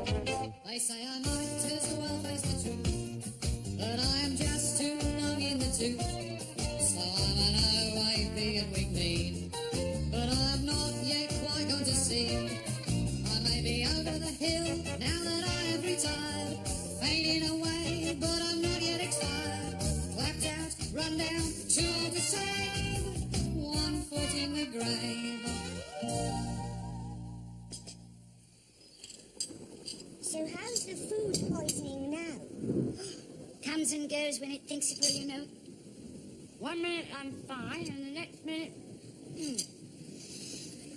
They say I might as well face the truth, but I am just too long in the tooth. So I'm an O-A-B and weak mean, but I'm not yet quite gone to sea. I may be over the hill now that I have retired, fading away, but I'm not yet expired. Clapped out, run down, too old to save, 1 foot in the grave. So how's the food poisoning now? Comes and goes when it thinks it will, you know. 1 minute I'm fine, and the next minute...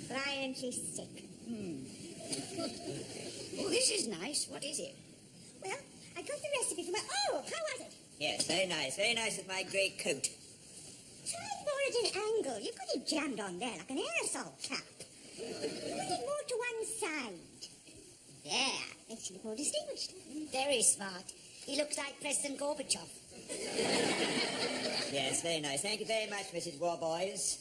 Violently sick. Oh, this is nice. What is it? Well, I got the recipe from my... Oh, how was it? Yes, very nice with my grey coat. Try more at an angle. You've got it jammed on there like an aerosol cap. Put it more to one side. There, makes you look more distinguished. Very smart. He looks like President Gorbachev. Yes, very nice. Thank you very much, Mrs. Warboys.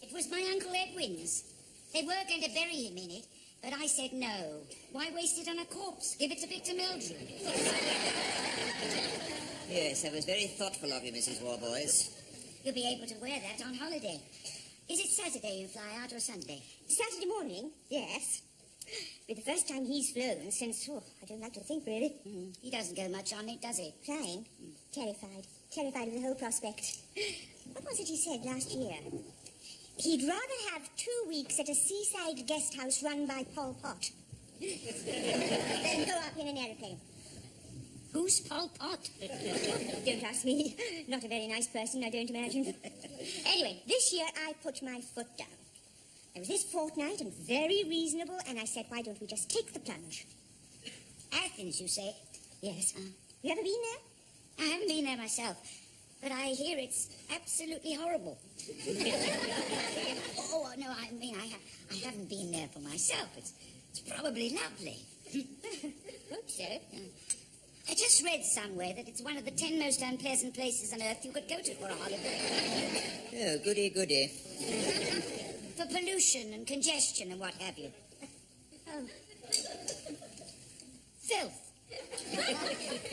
It was my Uncle Edwin's. They were going to bury him in it, but I said no. Why waste it on a corpse? Give it to Victor Mildred. Yes, that was very thoughtful of you, Mrs. Warboys. You'll be able to wear that on holiday. Is it Saturday you fly out or Sunday? Saturday morning, yes. Be the first time he's flown since, I don't like to think, really. He doesn't go much on it, does he? Flying? Terrified. Terrified of the whole prospect. What was it he said last year? He'd rather have 2 weeks at a seaside guest house run by Pol Pot than go up in an aeroplane. Who's Pol Pot? Don't ask me. Not a very nice person, I don't imagine. Anyway, this year I put my foot down. I was this fortnight and very reasonable, and I said, why don't we just take the plunge? Athens, you say? Yes. You ever been there? I haven't been there myself, but I hear it's absolutely horrible. Oh, no, I mean, I haven't been there for myself. It's probably lovely. Hope so. I just read somewhere that it's one of the 10 most unpleasant places on earth you could go to for a holiday. Oh, goody. For pollution and congestion and what have you. Oh. Filth.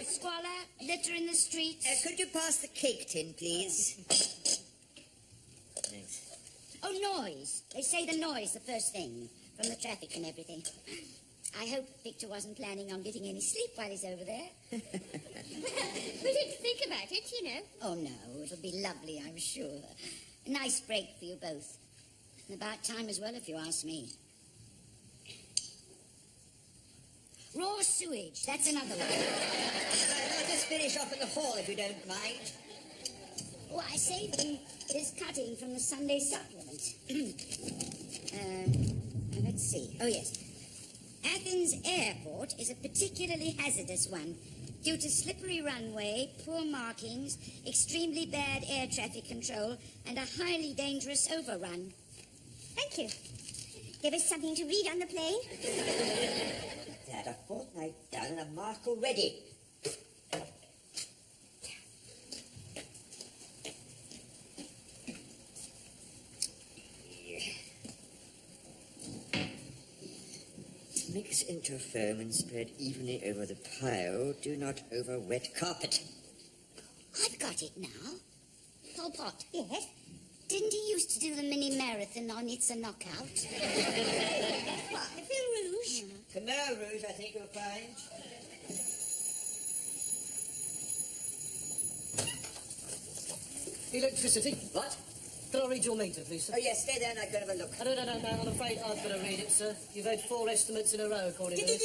Squalor, litter in the streets. Could you pass the cake tin, please? Thanks. Oh, noise. They say the noise the first thing, from the traffic and everything. I hope Victor wasn't planning on getting any sleep while he's over there. We didn't think about it, you know. Oh, no, it'll be lovely, I'm sure. A nice break for you both. And about time as well, if you ask me. Raw sewage, that's another one. I'll just finish off in the hall, if you don't mind. Oh, I saved this cutting from the Sunday supplement. Let's see. Oh, yes. Athens Airport is a particularly hazardous one due to slippery runway, poor markings, extremely bad air traffic control, and a highly dangerous overrun. Thank you. Give us something to read on the plane. That a fortnight done and a mark already. Mix into foam and spread evenly over the pile. Do not over wet carpet. I've got it now. Pol Pot. Yes? Didn't he used to do the mini marathon on It's a Knockout? What, the Fil Rouge? Khmer Rouge, I think you'll find. Electricity. What? Can I read your meter, please, sir? Oh, yes, stay there and I can have a look. No, I'm afraid I've got to read it, sir. You've had 4 estimates in a row, according to this.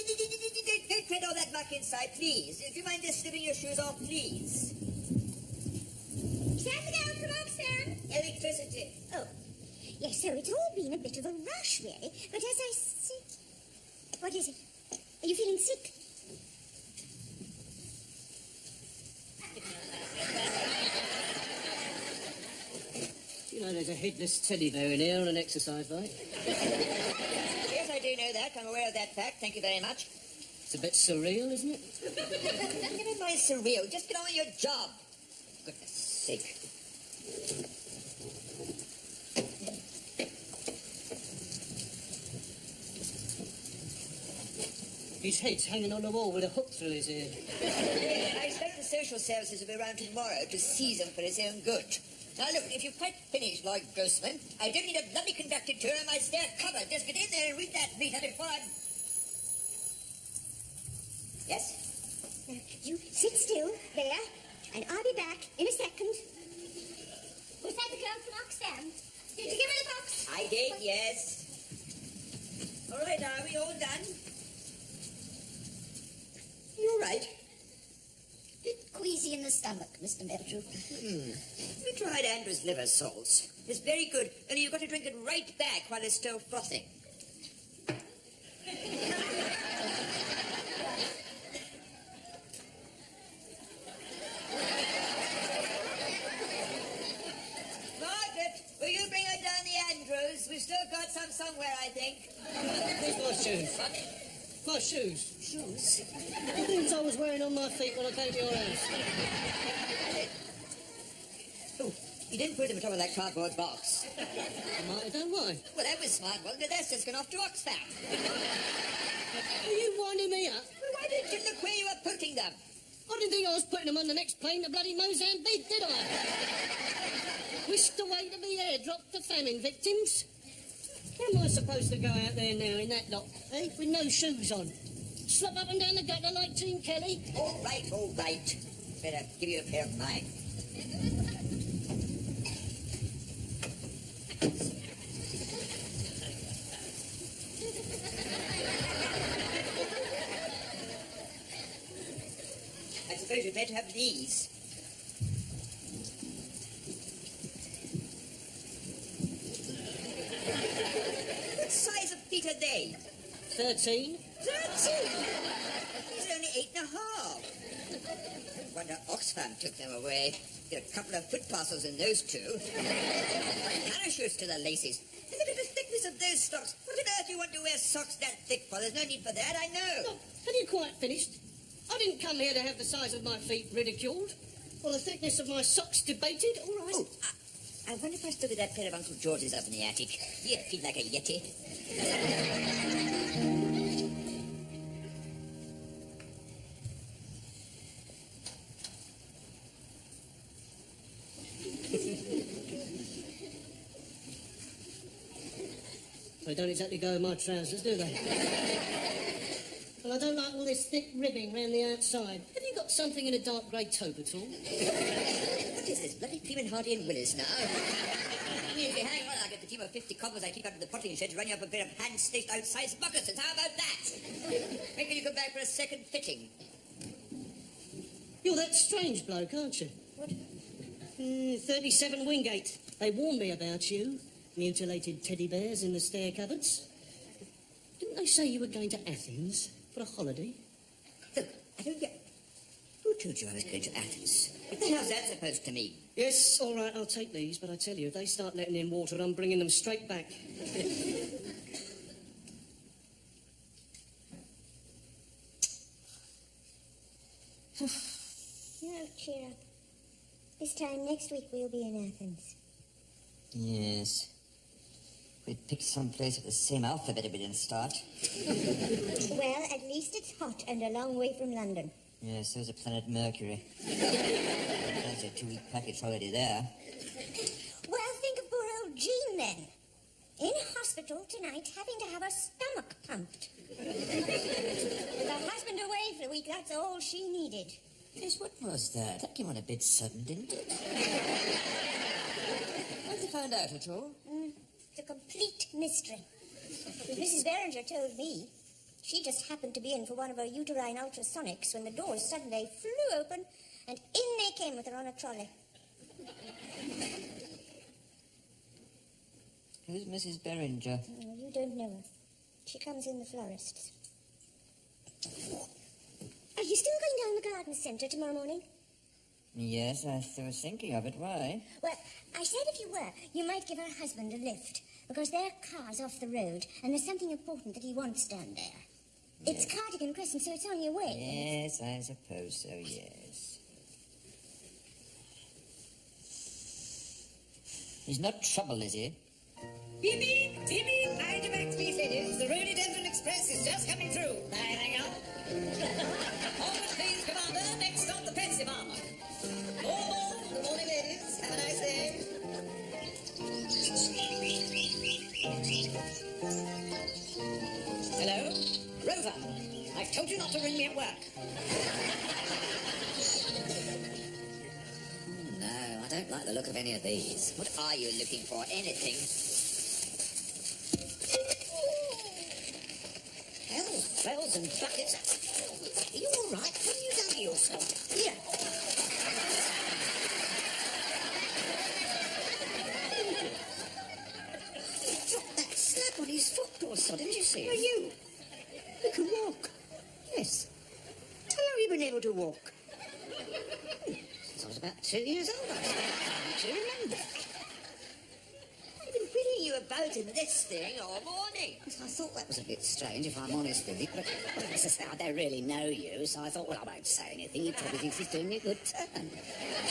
Don't tread all that muck inside, please. Do you mind just slipping your shoes off, please? Stand down, come on, Sam. Electricity. Oh, yes, so it's all been a bit of a rush, really. But as I see... What is it? Are you feeling sick? You know, there's a headless teddy bear in here on an exercise bike. Yes, I do know that. I'm aware of that fact. Thank you very much. It's a bit surreal, isn't it? Never mind surreal. Just get on with your job. Goodness sake. His head's hanging on the wall with a hook through his ear. I expect the social services will be around tomorrow to seize him for his own good. Now, look, if you've quite finished, Lloyd Grossman, I don't need a bloody conductor tour on my stair cover. Just get in there and read that meter before I'm... Yes? Now, you sit still there, and I'll be back in a second. Was that the girl from Oxfam? Did you give her the box? I did, yes. All right, are we all done? You all right? Bit queasy in the stomach, Mr. Melcher. We tried Andrew's liver salts. It's very good, only you've got to drink it right back while it's still frothing. Margaret, will you bring her down the Andrews? We've still got some somewhere, I think. Where's my shoes? My shoes? Shoes? The things I was wearing on my feet when I came to your house. Oh, you didn't put them on top of that cardboard box. I might have done. Why? Well, that was smart, wasn't it? That's just gone off to Oxfam. Are you winding me up? Well, why didn't you look where you were putting them? I didn't think I was putting them on the next plane to bloody Mozambique, did I? Whisked away to be airdropped to famine victims. How am I supposed to go out there now in that lot, eh? With no shoes on? Slop up and down the gutter like Team Kelly? All right, all right. Better give you a pair of mine. I suppose you'd better have these. What size of feet are they? 13. 13? He's only 8.5. Wonder Oxfam took them away. There are a couple of foot parcels in those two. Parachutes to the laces. Look at the thickness of those socks. What on earth do you want to wear socks that thick for? There's no need for that, I know. Look, have you quite finished? I didn't come here to have the size of my feet ridiculed, or the thickness of my socks debated, all right? Oh, I wonder if I stood with that pair of Uncle George's up in the attic. He'd feel like a yeti. They don't exactly go with my trousers, do they? Well, I don't like all this thick ribbing round the outside. Have you got something in a dark grey taupe at all? What is this, bloody Freeman, Hardy and Willis now? I mean, if you hang on, I'll get the team of 50 coppers I keep under the potting shed to run you up a pair of hand-stitched outsized moccasins. How about that? When can you come back for a second fitting? You're that strange bloke, aren't you? What? 37 Wingate. They warned me about you. Mutilated teddy bears in the stair cupboards. Didn't they say you were going to Athens for a holiday? Look, I don't get... Who told you I was going to Athens? What the hell's that supposed to mean? Yes, all right, I'll take these, but I tell you, if they start letting in water, I'm bringing them straight back. No, cheer up. This time next week we'll be in Athens. Yes. We'd pick some place with the same alphabet if we didn't start. Well, at least it's hot and a long way from London. Yes, there's a planet Mercury. That's a 2-week package holiday there. Well, think of poor old Jean then. In hospital tonight, having to have her stomach pumped. With her husband away for a week, that's all she needed. Yes, what was that? That came on a bit sudden, didn't it? How did you find out at all? It's a complete mystery. Mrs. Beringer told me. She just happened to be in for one of her uterine ultrasonics when the doors suddenly flew open and in they came with her on a trolley. Who's Mrs. Beringer? Oh, you don't know her. She comes in the florists. Are you still going down the garden centre tomorrow morning? Yes, I was thinking of it. Why? Well, I said if you were, you might give her husband a lift, because their car's off the road, and there's something important that he wants down there. It's Cardigan Crescent, so it's on your way. Yes, I suppose so, yes. He's not trouble, is he? Beep, beep, beep, beep. Mind your back, please, ladies. The rhododendron Express is just coming through. There they go. Always please, Commander. Next stop, the Pepsi Bar. More. Good morning, ladies. Have a nice day. Hello? Rover. I told you not to ring me at work. No, I don't like the look of any of these. What are you looking for? Anything? Bells and buckets. Are you all right? What have you done to yourself? Here. He dropped that slab on his foot or so, didn't you see? Are you? You can walk. Yes. How long have you been able to walk? Since I was about 2 years old, I do remember. I've been whittling you about in this thing all morning. I thought that was a bit strange, if I'm honest with you. But as I say, I don't really know you, so I thought, well, I won't say anything. He probably thinks he's doing me a good turn.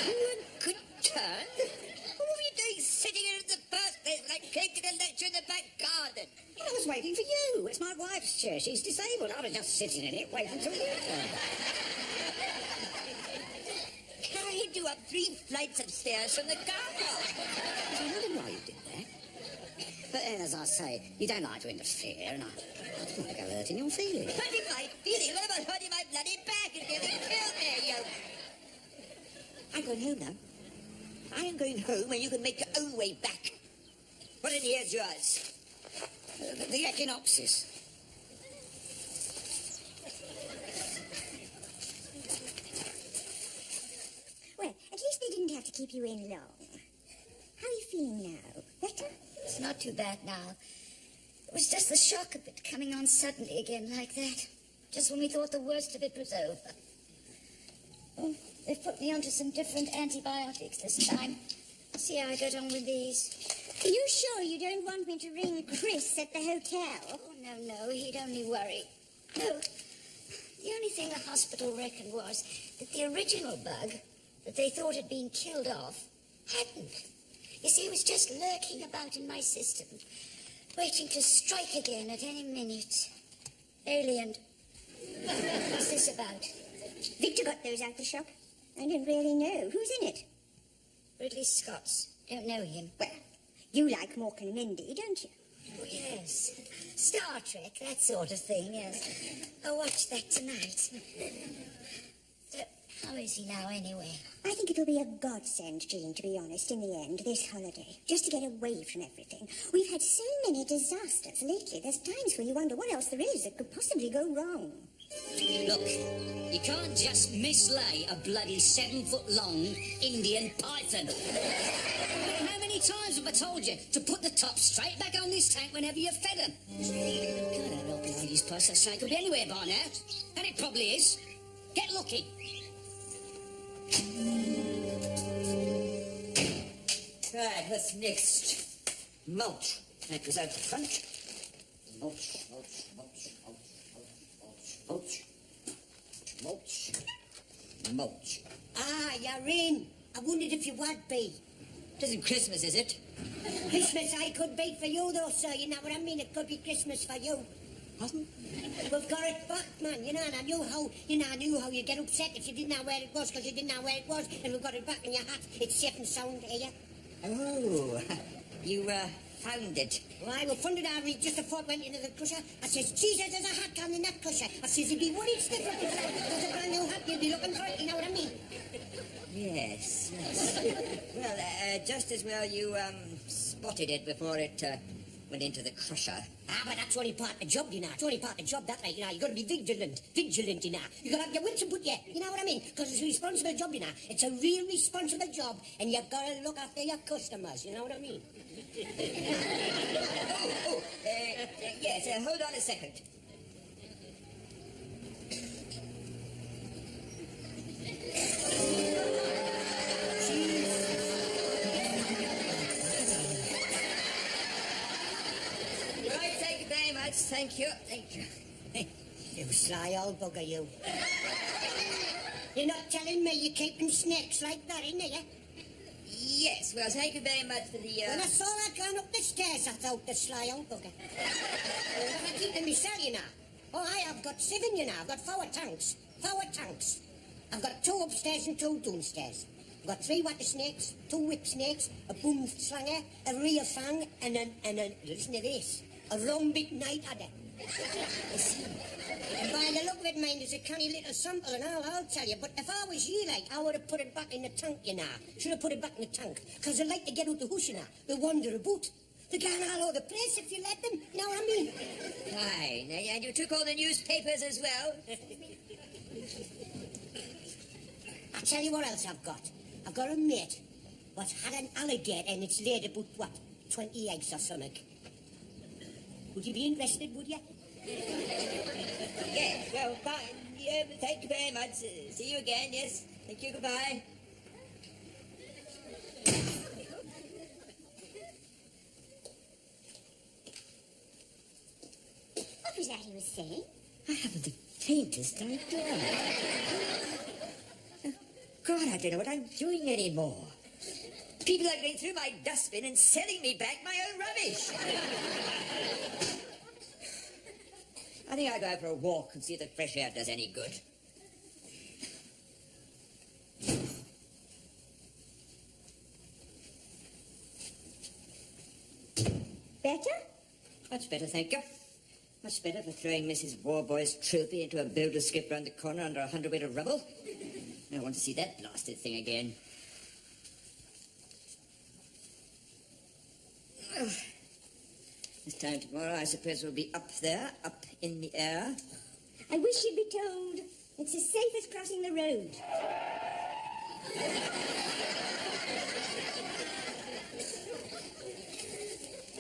You a good turn? What were you doing sitting here in the birthplace like taking a lecture in the back garden? I was waiting for you. It's my wife's chair. She's disabled. I was just sitting in it waiting till you turned. Carried you up 3 flights of stairs from the car park. I wondered why you did that. But as I say, you don't like to interfere, and I don't want to go hurting your feelings. Hurting my feelings? What about hurting my bloody back and getting killed there, you... I'm going home now. I am going home and you can make your own way back. What in here's yours? The echinopsis. Well, at least they didn't have to keep you in long. How are you feeling now? Better? It's not too bad now. It was just the shock of it coming on suddenly again like that. Just when we thought the worst of it was over. Oh, they've put me onto some different antibiotics this time. See how I get on with these. Are you sure you don't want me to ring Chris at the hotel? Oh, no, he'd only worry. No, the only thing the hospital reckoned was that the original bug that they thought had been killed off hadn't. You see, it was just lurking about in my system, waiting to strike again at any minute. Alien. What's this about? Victor got those out the shop. I don't really know. Who's in it? Ridley Scott's. Don't know him. Well, you like Mork and Mindy, don't you? Oh, yes. Star Trek, that sort of thing, yes. I'll watch that tonight. So, how is he now, anyway? I think it'll be a godsend, Jean, to be honest, in the end, this holiday. Just to get away from everything. We've had so many disasters lately. There's times where you wonder what else there is that could possibly go wrong. Look, you can't just mislay a bloody 7-foot-long Indian python. How many times have I told you to put the top straight back on this tank whenever you fed them? I don't know behind his purse. That tank could be anywhere by now. And it probably is. Get looking. Right, what's next? Mulch. That goes out the front. Mulch, mulch, mulch, mulch, mulch, mulch, mulch, mulch. Ah, you're in. I wondered if you would be. It isn't Christmas, is it? Christmas I could be for you, though, sir. You know what I mean? It could be Christmas for you. Wasn't? We've got it back, man. You know, and I knew how you get upset if you didn't know where it was, because you didn't know where it was, and we've got it back in your hat. It's safe and sound here. Oh, you, found it. Why, we found it out just before it went into the crusher. I says, Jesus, there's a hat down in that crusher. I says, you'd be worried stiff if there's a brand new hat. You'd be looking for it, you know what I mean? Yes, yes. Well, just as well you, spotted it before it, went into the crusher. Ah, but that's only part of the job, you know. It's only part of the job, that way, you know. You've got to be vigilant, you know. You've got to have your wits about you, you know what I mean? Because it's a responsible job, you know. It's a real responsible job, and you've got to look after your customers, you know what I mean? Yes, hold on a second. Right, thank you very much. Thank you. Thank you. You sly old bugger, you. You're not telling me you're keeping snakes like that, innit, you? Yes, well, thank you very much for the, When I saw that going up the stairs, I thought the sly old bugger. But I keep in my cell, you know. Oh, I have got 7, you know. I've got 4 tanks. 4 tanks. I've got 2 upstairs and 2 downstairs. I've got 3 water snakes, 2 whip snakes, a boom slanger, a real fang, and listen to this, a rhombic night adder. And by the look of it, mind, there's a canny little sample and all, I'll tell you. But if I was you, like, I would have put it back in the tank, you know. Should have put it back in the tank. Because they like to get out the house, you know. They wander about. They're going all over the place if you let them. You know what I mean? Fine. And you took all the newspapers as well? I'll tell you what else I've got. I've got a mate what's had an alligator and it's laid about, what, 20 eggs or something. Would you be interested, would you? Yes, well, fine. Yeah, thank you very much. See you again, yes. Thank you, goodbye. What was that he was saying? I haven't the faintest idea. God, I don't know what I'm doing anymore. People are going through my dustbin and selling me back my own rubbish. I think I'll go out for a walk and see if the fresh air does any good. Better? Much better, thank you. Much better for throwing Mrs. Warboy's trophy into a builder's skip round the corner under 100 weight of rubble. I want to see that blasted thing again. Oh. This time tomorrow, I suppose we'll be up there, up in the air. I wish you'd be told it's as safe as crossing the road.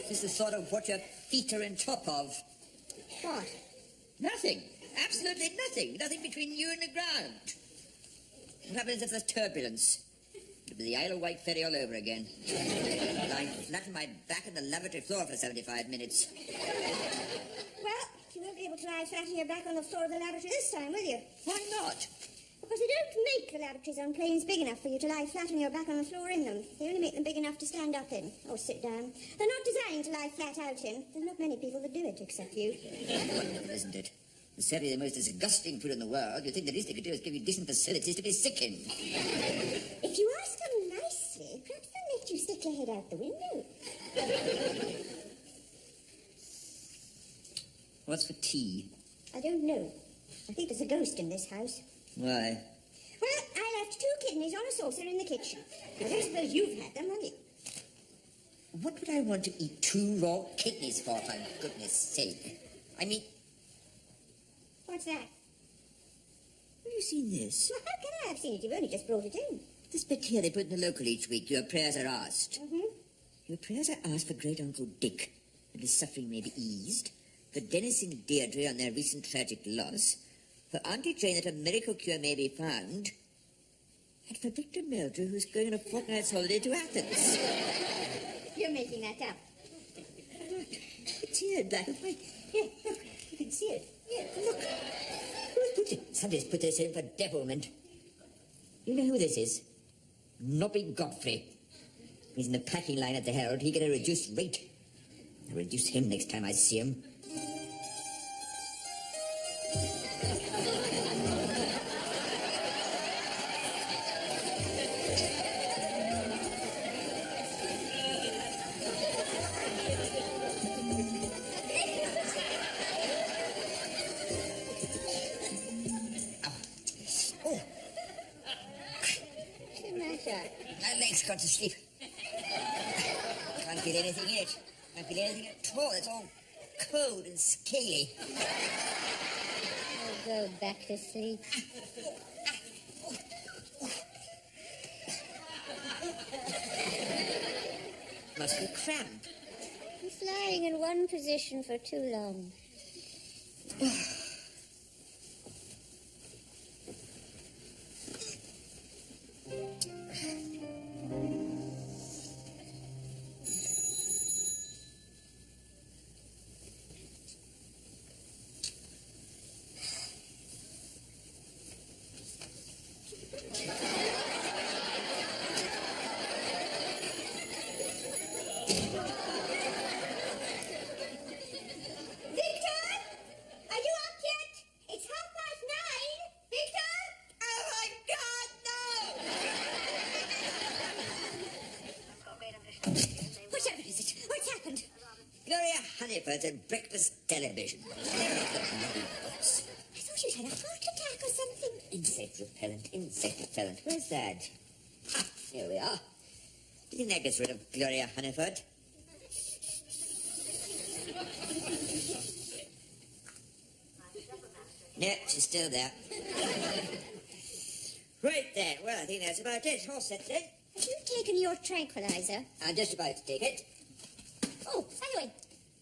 Just the thought of what your feet are on top of. What? Nothing. Absolutely nothing. Nothing between you and the ground. What happens if there's turbulence? It'll be the Isle of Wight ferry all over again. Lying flat on my back on the lavatory floor for 75 minutes. Well, you won't be able to lie flat on your back on the floor of the lavatory this time, will you? Why not? Because they don't make the lavatories on planes big enough for you to lie flat on your back on the floor in them. They only make them big enough to stand up in, or sit down. They're not designed to lie flat out in. There's not many people that do it, except you. Wonderful, isn't it? It's certainly the most disgusting food in the world. You think the least they could do is give you decent facilities to be sick in. If you ask them nicely, perhaps they'll let you stick your head out the window. What's for tea? I don't know. I think there's a ghost in this house. Why? Well, I left 2 kidneys on a saucer in the kitchen. I don't suppose you've had them, have you? What would I want to eat 2 raw kidneys for goodness sake? I mean... What's that? Have you seen this? Well, how can I have seen it? You've only just brought it in. This bit here they put in the local each week. Your prayers are asked. Mm-hmm. Your prayers are asked for Great Uncle Dick, that his suffering may be eased, for Dennis and Deirdre on their recent tragic loss, for Auntie Jane that a miracle cure may be found, and for Victor Meldrew, who's going on a fortnight's holiday to Athens. You're making that up. It's here, black and white. Here, look, you can see it. Here, look. Who's put it? Somebody's put this in for devilment. You know who this is? Nobby Godfrey. He's in the packing line at the Herald. He get a reduced rate. I'll reduce him next time I see him. My leg's gone to sleep. Can't feel anything in it. Can't feel anything at all. It's all cold and scaly. I'll go back to sleep. Must be cramp. He's lying in one position for too long. papers and breakfast television. I thought you'd had a heart attack or something. Insect repellent. Where's that? Ah, here we are. Do you think that gets rid of Gloria Honeyford? No, she's still there. Right then, well, I think that's about it. All set then. Have you taken your tranquilizer? I'm just about to take it. Oh, by the way,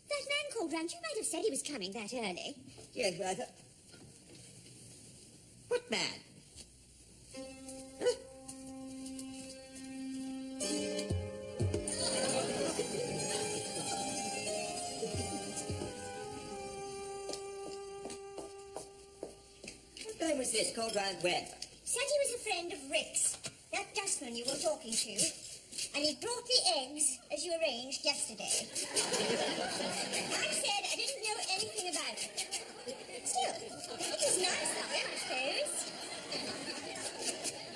that man called round, you might have said he was coming that early. Yes, well, I thought... What man? Huh? What man was this called round when? Said he was a friend of Rick's, that dustman you were talking to, and he brought the eggs as you arranged yesterday. I said I didn't know anything about it. Still, it was nice of him, I suppose.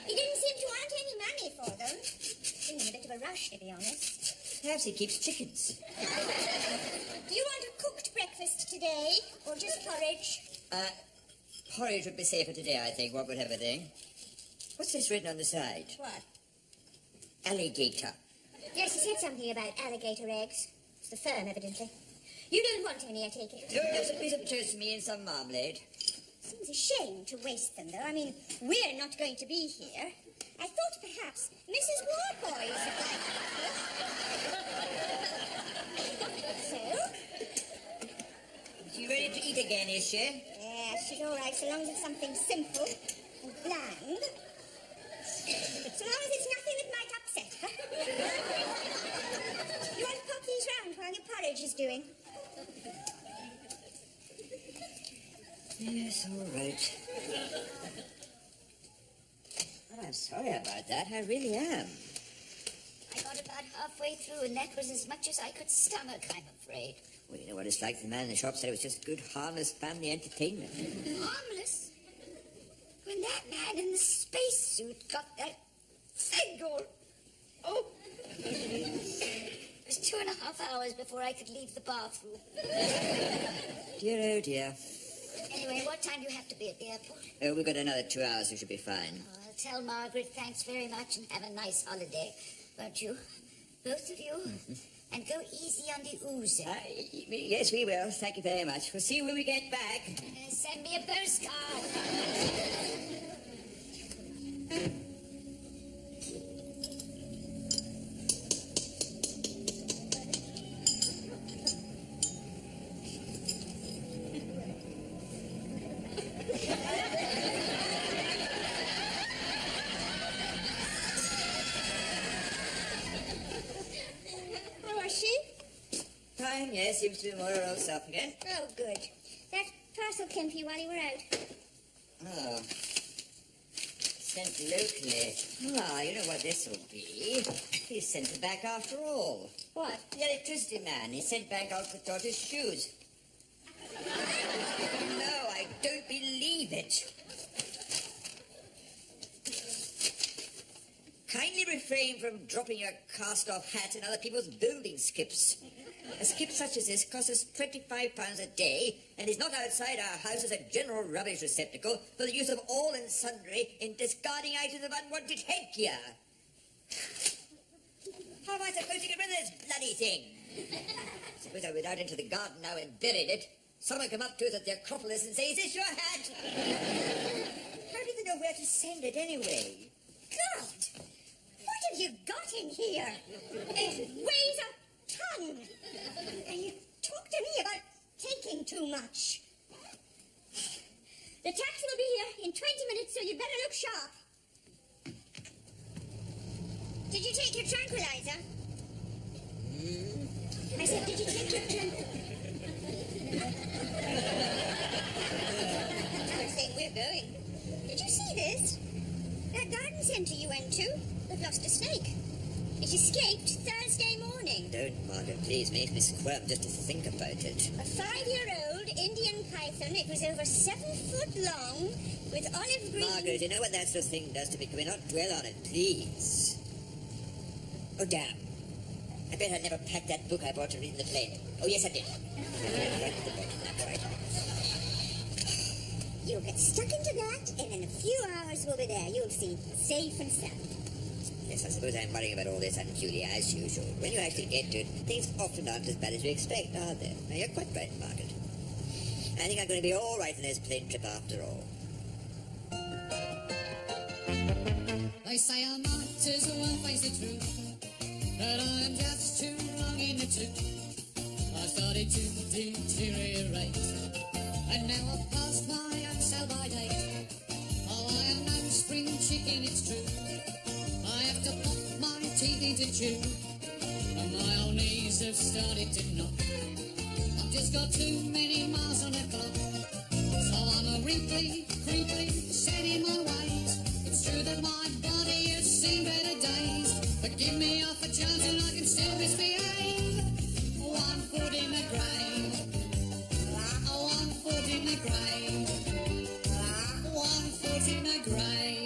He didn't seem to want any money for them. In a bit of a rush, to be honest. Perhaps he keeps chickens. Do you want a cooked breakfast today, or just porridge? Porridge would be safer today, I think. What with everything. What's this written on the side? What? Alligator. Yes, he said something about alligator eggs. It's the firm, evidently. You don't want any, I take it. No, just a piece of toast for me and some marmalade. Seems a shame to waste them, though. I mean, we're not going to be here. I thought perhaps Mrs. Warboys would like to. So? Is she ready to eat again, is she? Yeah, she's all right, so long as it's something simple and bland. So long as it's nothing that might upset her. You want to pop these round while your porridge is doing? Yes, all right. Well, I'm sorry about that. I really am. I got about halfway through, and that was as much as I could stomach, I'm afraid. Well, you know what it's like. The man in the shop said it was just good, harmless family entertainment. Harmless? When that man in the spacesuit got that Speckled. Oh. It was 2.5 hours before I could leave the bathroom. Dear, oh dear. Anyway, what time do you have to be at the airport? Oh, we've got another 2 hours. We should be fine. Oh, I'll tell Margaret thanks very much and have a nice holiday. Won't you? Both of you? Mm-hmm. And go easy on the ooze. Yes, we will. Thank you very much. We'll see you when we get back. Send me a postcard. Fine, yes, seems to be more her old self again. Oh, good. That parcel came for you while you were out. Oh. Sent locally. Ah, you know what this will be. He sent it back after all. What? The electricity man. He sent back out the daughter's shoes. No, I don't believe it. Kindly refrain from dropping your cast-off hat in other people's building skips. A skip such as this costs us £25 a day and is not outside our house as a general rubbish receptacle for the use of all and sundry in discarding items of unwanted headgear. How am I supposed to get rid of this bloody thing? Suppose I went out into the garden now and buried it. Someone come up to us at the Acropolis and say, "Is this your hat?" How do they know where to send it anyway? God! What have you got in here? It weighs a ton. And you talk to me about taking too much. The taxi will be here in 20 minutes, so you better look sharp. Did you take your tranquilizer? I said, did you take your tranquilizer? I think we're going. Did you see this? That garden centre you went to, they've lost a snake. It escaped Thursday morning. Don't, Margaret, please. Makes me squirm just to think about it. A 5-year-old Indian python. It was over 7 foot long with olive green... Margaret, you know what that sort of thing does to me? Can we not dwell on it, please? Oh, damn. I bet I never packed that book I bought to read in the plane. Oh, yes, I did. Right at the bottom, that's right. You'll get stuck into that, and in a few hours we'll be there. You'll see. Safe and sound. Yes, I suppose I'm worrying about all this unduly as usual. When you actually get to it, things often aren't as bad as you expect, are they? Now, you're quite right, Margaret. I think I'm going to be all right on this plane trip after all. They say I might as well face the truth, but I'm just too long in the tooth. I started to deteriorate, and now I've passed my sell-by date. Oh, I am no spring chicken, it's true. I have to pop my teeth into chew, and my old knees have started to knock. I've just got too many miles on the clock, so I'm a wrinkly, creepy, set in my ways. It's true that my body has seen better days, but give me half a chance and I can still misbehave. 1 foot in the grave, 1 foot in the grave, 1 foot in the grave.